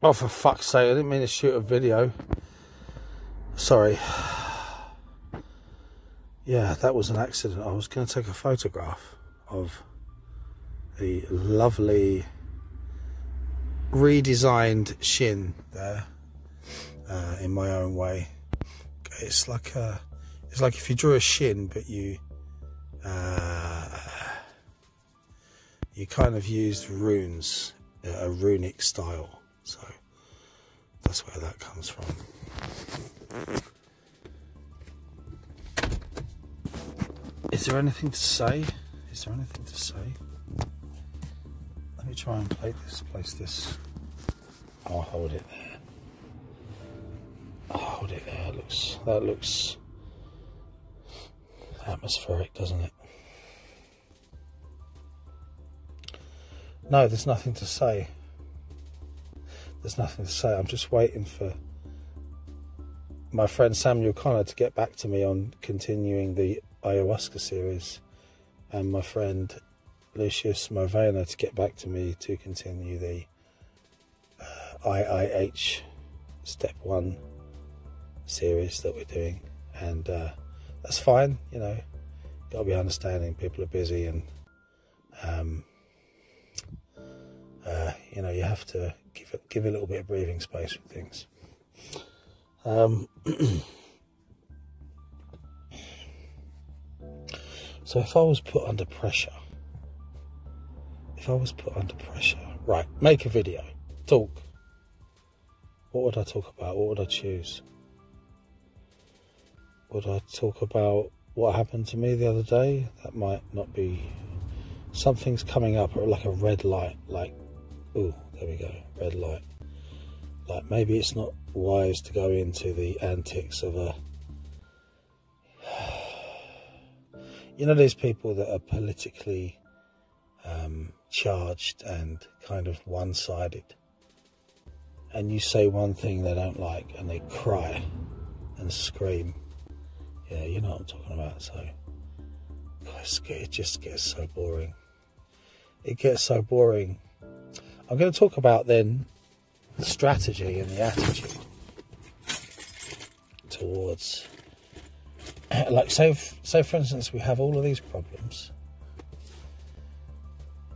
Oh, for fuck's sake, I didn't mean to shoot a video. Sorry. Yeah, that was an accident. I was going to take a photograph of the lovely redesigned shin there in my own way. It's like if you drew a shin, but you kind of used runes, a runic style. So that's where that comes from. Is there anything to say? Is there anything to say? Let me try and place this. I'll hold it there. I'll hold it there. That looks atmospheric, doesn't it? No, there's nothing to say. There's nothing to say. I'm just waiting for my friend Samuel Connor to get back to me on continuing the ayahuasca series, and my friend Lucius Movena to get back to me to continue the IIH Step 1 series that we're doing. And that's fine, you know, gotta be understanding, people are busy, and you know, you have to give a little bit of breathing space with things. So if I was put under pressure, right, make a video, talk, what would I talk about? What would I choose? Would I talk about what happened to me the other day? That might not be. Something's coming up, or like a red light, like, ooh, there we go, red light. Like, maybe it's not wise to go into the antics of a, you know, these people that are politically charged and kind of one-sided, and you say one thing they don't like and they cry and scream. Yeah, you know what I'm talking about. So it just gets so boring. It gets so boring. I'm going to talk about then the strategy and the attitude towards, like, say for instance, we have all of these problems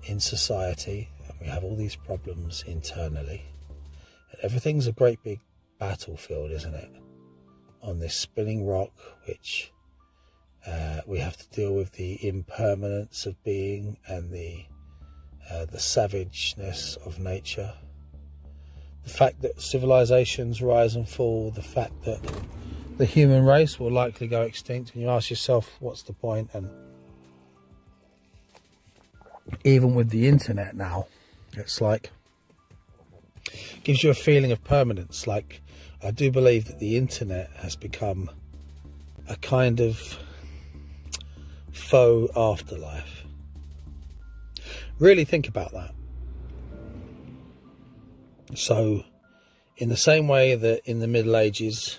in society, and we have all these problems internally, and everything's a great big battlefield, isn't it, on this spinning rock, which we have to deal with the impermanence of being and the savageness of nature, the fact that civilizations rise and fall, the fact that the human race will likely go extinct, and you ask yourself, what's the point? And even with the internet now, it's like, gives you a feeling of permanence. Like, I do believe that the internet has become a kind of faux afterlife. Really think about that. So, in the same way that in the Middle Ages,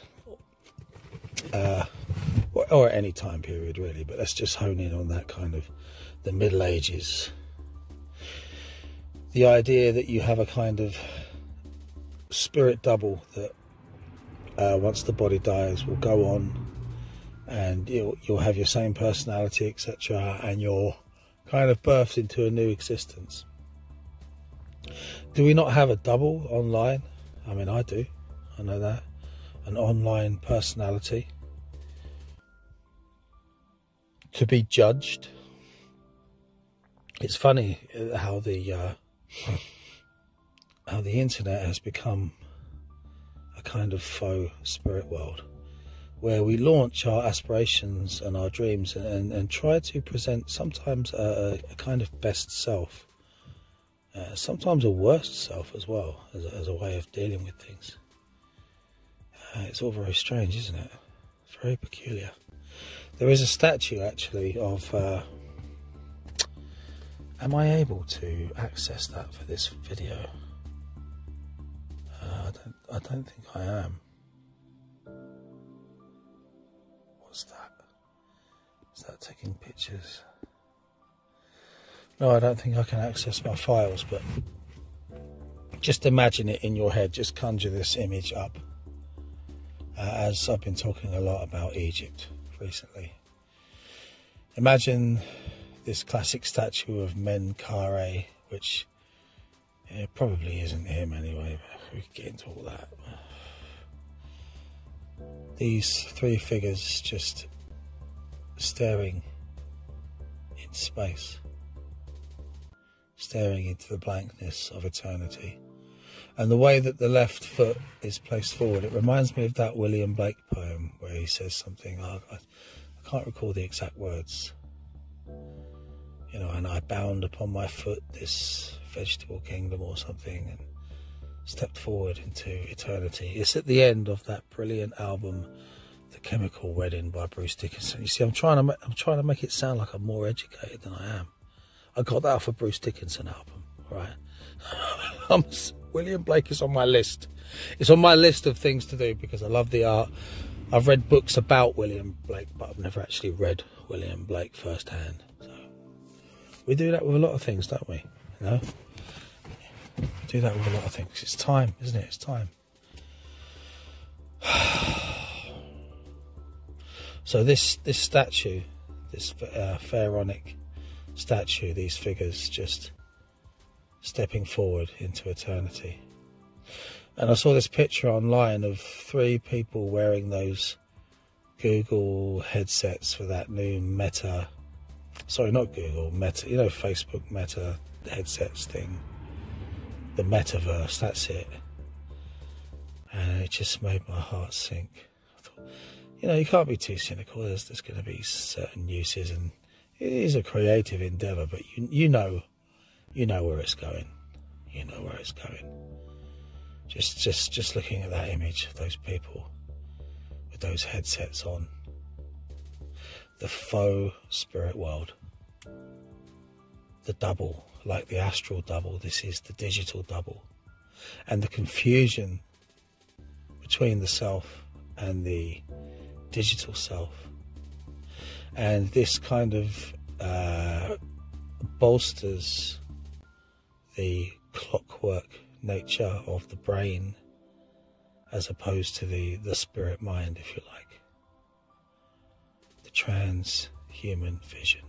or at any time period really, but let's just hone in on that kind of the Middle Ages, the idea that you have a kind of spirit double that once the body dies will go on, and you'll have your same personality, etc., and you're kind of birthed into a new existence. Do we not have a double online? I mean, I do. I know that. An online personality. To be judged. It's funny how the internet has become a kind of faux spirit world, where we launch our aspirations and our dreams and try to present sometimes a kind of best self, sometimes a worst self as well, as a way of dealing with things. It's all very strange, isn't it? It's very peculiar. There is a statue actually of, am I able to access that for this video? I don't think I am. What's that? Is that taking pictures? No, I don't think I can access my files, but just imagine it in your head. Just conjure this image up. As I've been talking a lot about Egypt recently. Imagine this classic statue of Menkaure, which probably isn't him anyway, but we can get into all that. These three figures just staring in space, staring into the blankness of eternity. And the way that the left foot is placed forward, it reminds me of that William Blake poem where he says something, I can't recall the exact words, you know, and I bound upon my foot this vegetable kingdom or something and stepped forward into eternity. It's at the end of that brilliant album, The Chemical Wedding by Bruce Dickinson. You see, I'm trying to make it sound like I'm more educated than I am. I got that off a Bruce Dickinson album, all right? William Blake is on my list. It's on my list of things to do because I love the art. I've read books about William Blake, but I've never actually read William Blake firsthand. So we do that with a lot of things, don't we? You know, we do that with a lot of things. It's time, isn't it? It's time. So this statue, this pharaonic statue, these figures just stepping forward into eternity. And I saw this picture online of three people wearing those Google headsets for that new Meta, sorry, not Google, Meta, you know, Facebook Meta headsets thing, the metaverse, that's it. And it just made my heart sink. I thought, you know, you can't be too cynical. There's going to be certain uses, and it is a creative endeavour, but you know where it's going. You know where it's going. Just looking at that image of those people with those headsets on. The faux spirit world. The double, like the astral double. This is the digital double. And the confusion between the self and the digital self. And this kind of bolsters the clockwork nature of the brain as opposed to the spirit mind, if you like. The transhuman vision.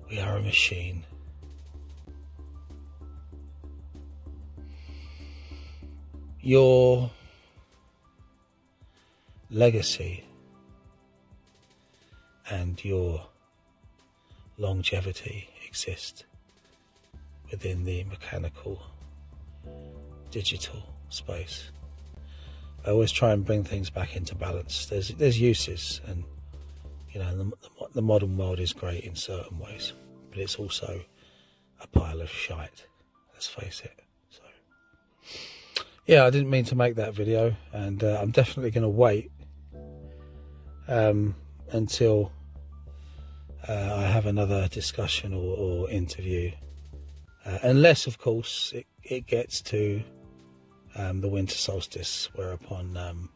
We are a machine. Your legacy and your longevity exist within the mechanical digital space. I always try and bring things back into balance. There's uses, and you know, the modern world is great in certain ways, but it's also a pile of shite, let's face it. So yeah, I didn't mean to make that video, and I'm definitely going to wait until I have another discussion or interview, unless of course it gets to the winter solstice, whereupon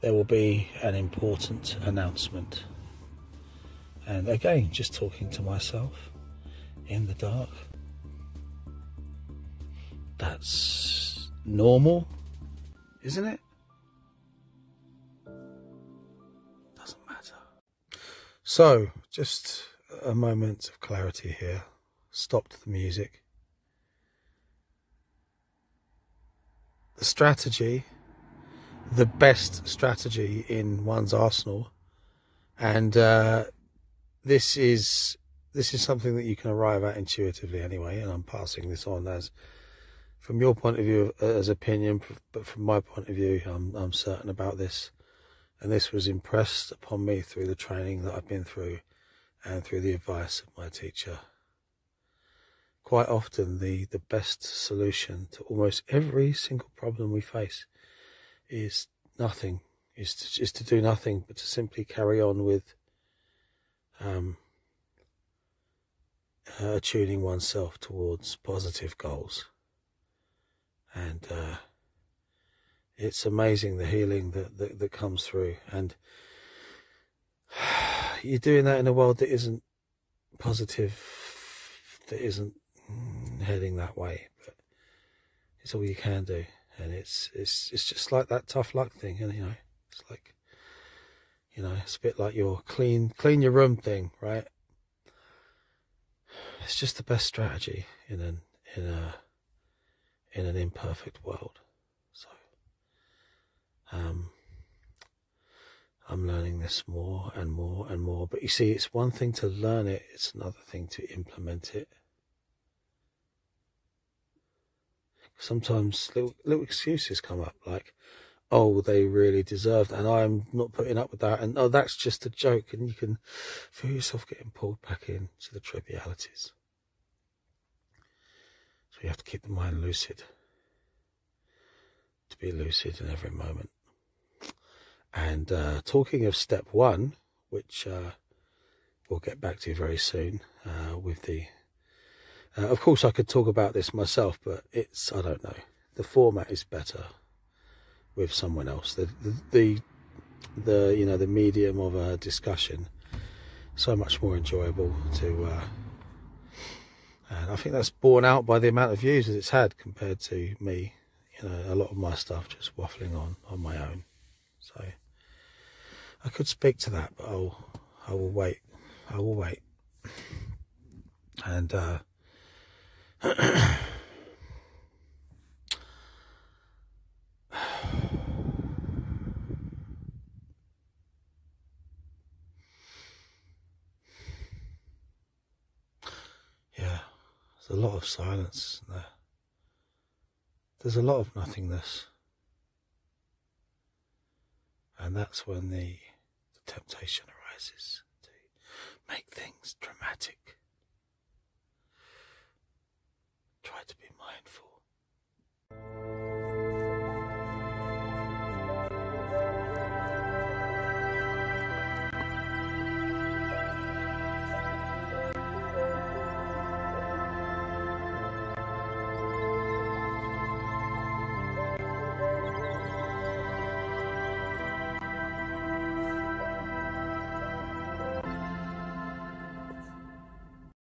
there will be an important announcement. And again, just talking to myself in the dark. That's normal, isn't it? Doesn't matter. So, just a moment of clarity here. Stopped the music. The strategy, the best strategy in one's arsenal, and this is something that you can arrive at intuitively anyway, and I'm passing this on as from your point of view as opinion, but from my point of view, I'm certain about this, and this was impressed upon me through the training that I've been through and through the advice of my teacher. Quite often the best solution to almost every single problem we face is nothing, is to do nothing but to simply carry on with attuning oneself towards positive goals. And it's amazing the healing that comes through, and you're doing that in a world that isn't positive, that isn't heading that way, but It's all you can do. And it's just like that tough luck thing, and it's like, it's a bit like your clean your room thing, right? It's just the best strategy in an imperfect world. So I'm learning this more and more and more. But you see, it's one thing to learn it, it's another thing to implement it. Sometimes little excuses come up, like, oh, they really deserved it, and I'm not putting up with that, and oh, that's just a joke, and you can feel yourself getting pulled back into the trivialities. So you have to keep the mind lucid, to be lucid in every moment. And talking of step one, which we'll get back to very soon, with the of course I could talk about this myself, but I don't know, the format is better with someone else. The medium of a discussion, so much more enjoyable to and I think that's borne out by the amount of views that it's had compared to me, a lot of my stuff just waffling on my own. So I could speak to that, but I will wait. And yeah, there's a lot of silence there. There's a lot of nothingness. And that's when the temptation arises to make things dramatic. Try to be mindful.